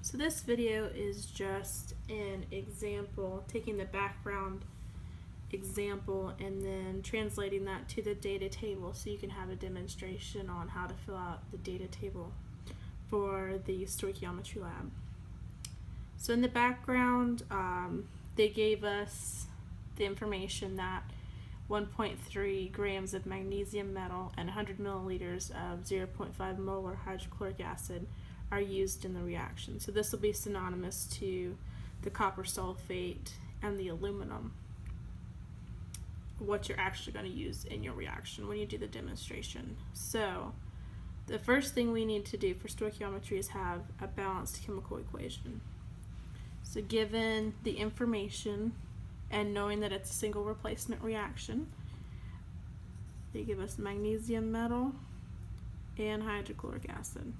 So this video is just an example, taking the background example and then translating that to the data table so you can have a demonstration on how to fill out the data table for the Stoichiometry Lab. So in the background, they gave us the information that 1.3 grams of magnesium metal and 100 milliliters of 0.5 molar hydrochloric acid are used in the reaction. So this will be synonymous to the copper sulfate and the aluminum, what you're actually going to use in your reaction when you do the demonstration. So the first thing we need to do for stoichiometry is have a balanced chemical equation. So given the information and knowing that it's a single replacement reaction, they give us magnesium metal and hydrochloric acid.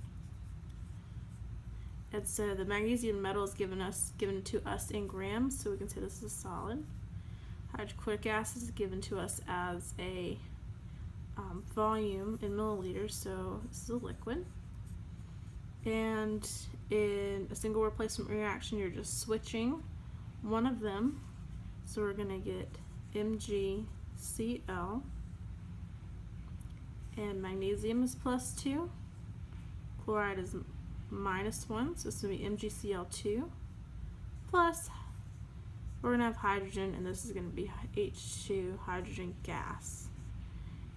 And so the magnesium metal is given to us in grams, so we can say this is a solid. Hydrochloric acid is given to us as a volume in milliliters, so this is a liquid. And in a single replacement reaction, you're just switching one of them. So we're going to get MgCl, and magnesium is +2, chloride is -1, so it's going to be MgCl2, plus we're going to have hydrogen, and this is going to be H2, hydrogen gas.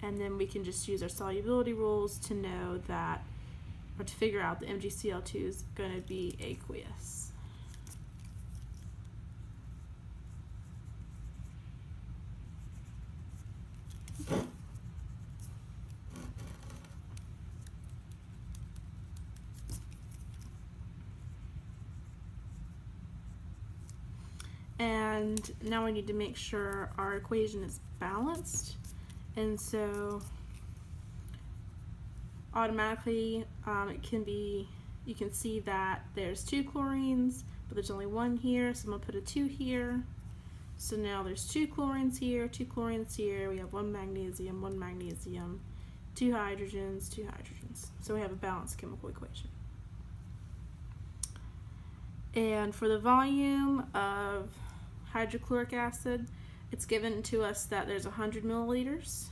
And then we can just use our solubility rules to know that, or to figure out that MgCl2 is going to be aqueous. And now we need to make sure our equation is balanced, and so automatically you can see that there's 2 chlorines, but there's only 1 here, so I'm going to put a 2 here. So now there's 2 chlorines here, 2 chlorines here, we have 1 magnesium, 1 magnesium, 2 hydrogens, 2 hydrogens. So we have a balanced chemical equation. And for the volume of hydrochloric acid, it's given to us that there's 100 milliliters.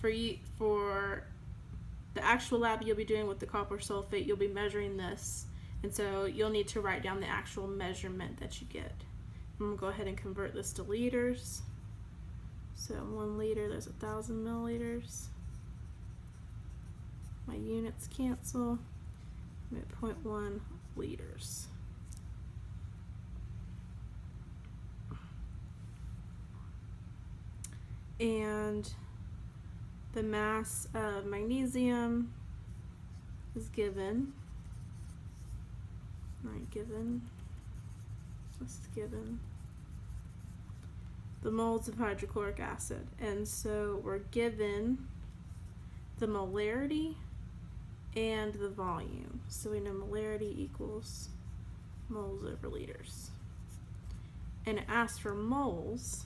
For the actual lab you'll be doing with the copper sulfate, you'll be measuring this, and so you'll need to write down the actual measurement that you get. I'm going to go ahead and convert this to liters. So 1 liter, there's 1,000 milliliters. My units cancel. I'm at 0.1 liters. And the mass of magnesium is given, the moles of hydrochloric acid. And so we're given the molarity and the volume. So we know molarity equals moles over liters. And it asks for moles,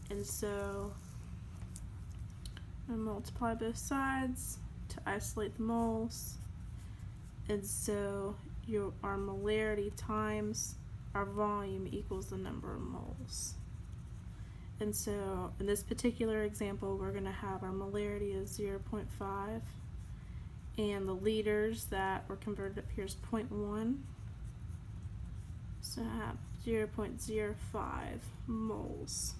and so I multiply both sides to isolate the moles. And so our molarity times our volume equals the number of moles. And so in this particular example, we're going to have our molarity is 0.5. And the liters that were converted up here is 0.1. So I have 0.05 moles.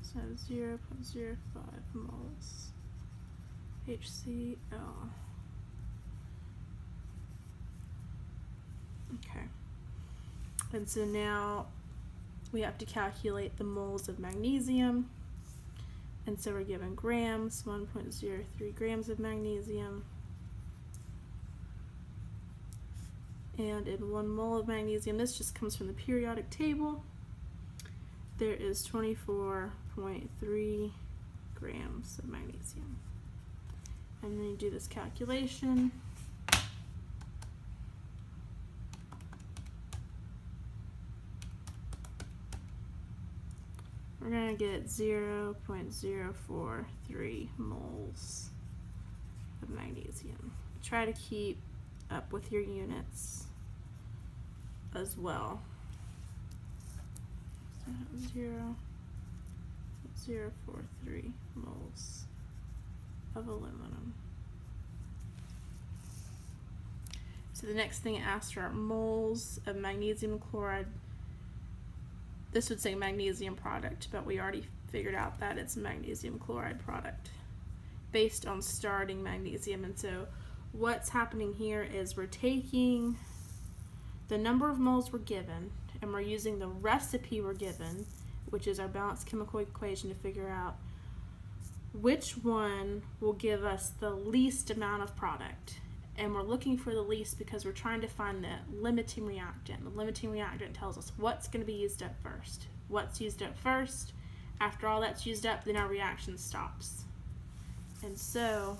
So 0.05 moles HCl. Okay. And so now we have to calculate the moles of magnesium. And so we're given grams, 1.03 grams of magnesium. And in 1 mole of magnesium, this just comes from the periodic table, there is 24.3 grams of magnesium. And then you do this calculation. We're going to get 0.043 moles of magnesium. Try to keep up with your units as well. So 0.043 moles of aluminum. So the next thing it asks for are moles of magnesium chloride. This would say magnesium product, but we already figured out that it's magnesium chloride product based on starting magnesium. And so what's happening here is we're taking the number of moles we're given and we're using the recipe we're given, which is our balanced chemical equation, to figure out which one will give us the least amount of product. And we're looking for the least because we're trying to find the limiting reactant. The limiting reactant tells us what's going to be used up first. What's used up first, after all that's used up, then our reaction stops. And so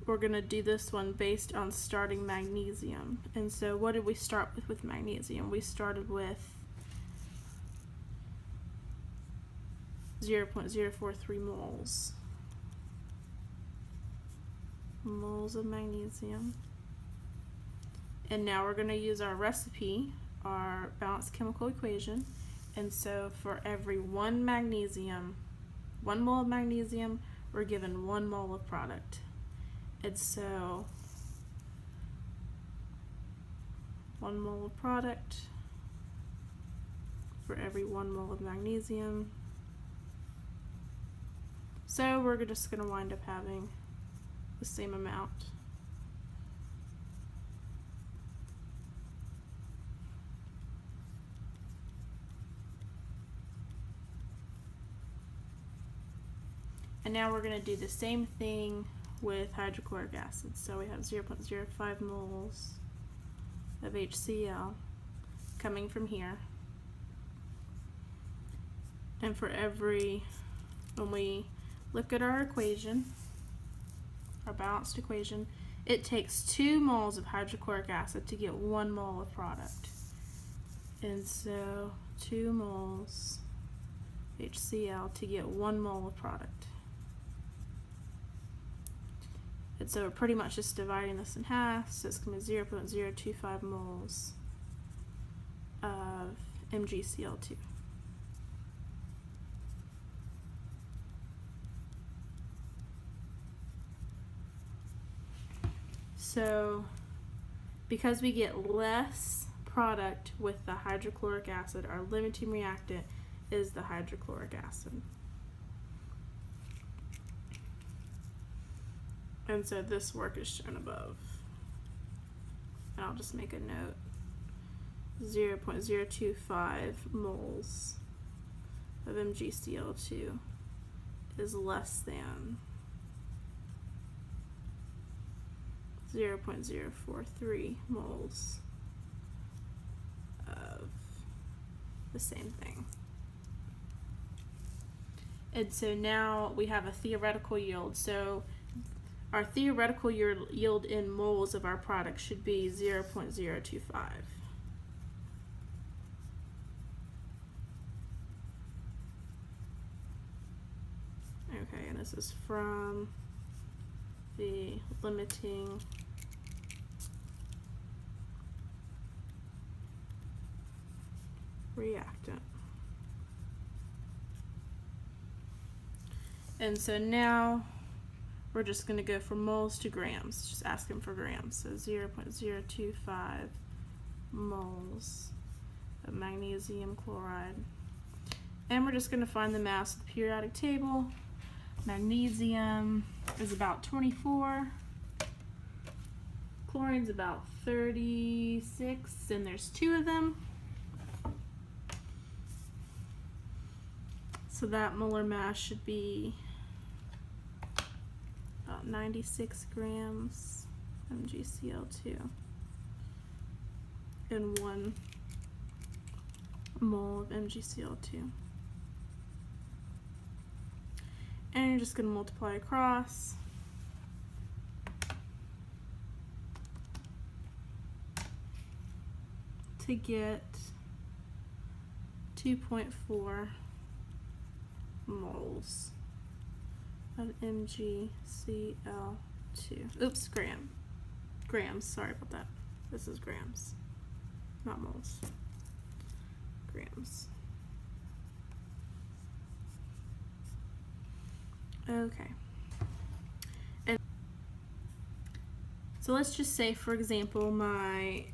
we're going to do this one based on starting magnesium. And so what did we start with magnesium? We started with 0.043 moles of magnesium. And now we're going to use our recipe, our balanced chemical equation. And so for every 1 mole of magnesium, we're given 1 mole of product. And so 1 mole of product for every 1 mole of magnesium. So we're just going to wind up having the same amount. And now we're going to do the same thing with hydrochloric acid. So we have 0.05 moles of HCl coming from here. And for every, when we look at our equation, our balanced equation, it takes 2 moles of hydrochloric acid to get 1 mole of product. And so 2 moles HCl to get 1 mole of product. And so we're pretty much just dividing this in half, so it's going to be 0.025 moles of MgCl2. So because we get less product with the hydrochloric acid, our limiting reactant is the hydrochloric acid. And so this work is shown above. And I'll just make a note. 0.025 moles of MgCl2 is less than 0.043 moles of the same thing. And so now we have a theoretical yield. So our theoretical yield in moles of our product should be 0.025. Okay, and this is from the limiting reactant. And so now we're just going to go from moles to grams, just ask them for grams. So 0.025 moles of magnesium chloride. And we're just going to find the mass of the periodic table. Magnesium is about 24. Chlorine's about 36, and there's 2 of them. So that molar mass should be about 96 grams MgCl2 and 1 mole of MgCl2. And you're just going to multiply across. To get 2.4 moles of MgCl2. Oops, grams, sorry about that. This is grams, not moles. Grams. Okay. And so let's just say, for example, I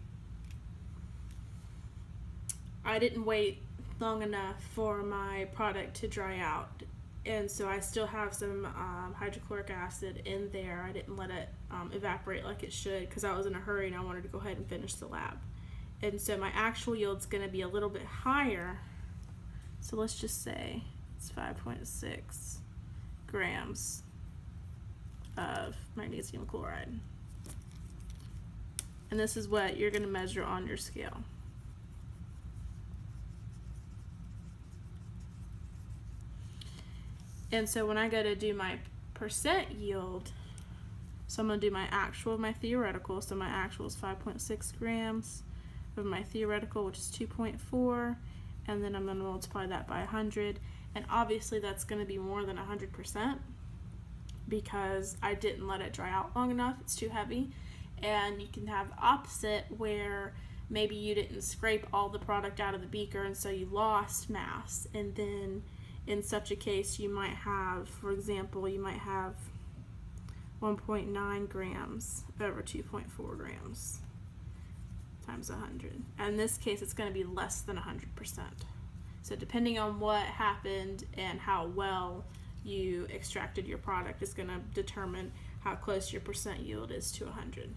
didn't wait long enough for my product to dry out, and so I still have some hydrochloric acid in there. I didn't let it evaporate like it should because I was in a hurry and I wanted to go ahead and finish the lab. And so my actual yield's going to be a little bit higher. So let's just say it's 5.6 grams of magnesium chloride. And this is what you're going to measure on your scale. And so when I go to do my percent yield, so I'm going to do my actual of my theoretical. So my actual is 5.6 grams of my theoretical, which is 2.4, and then I'm going to multiply that by 100. And obviously that's going to be more than 100% because I didn't let it dry out long enough. It's too heavy. And you can have the opposite where maybe you didn't scrape all the product out of the beaker and so you lost mass. And then in such a case you might have, for example, you might have 1.9 grams over 2.4 grams times 100. And in this case it's going to be less than 100%. So depending on what happened and how well you extracted your product is going to determine how close your percent yield is to 100.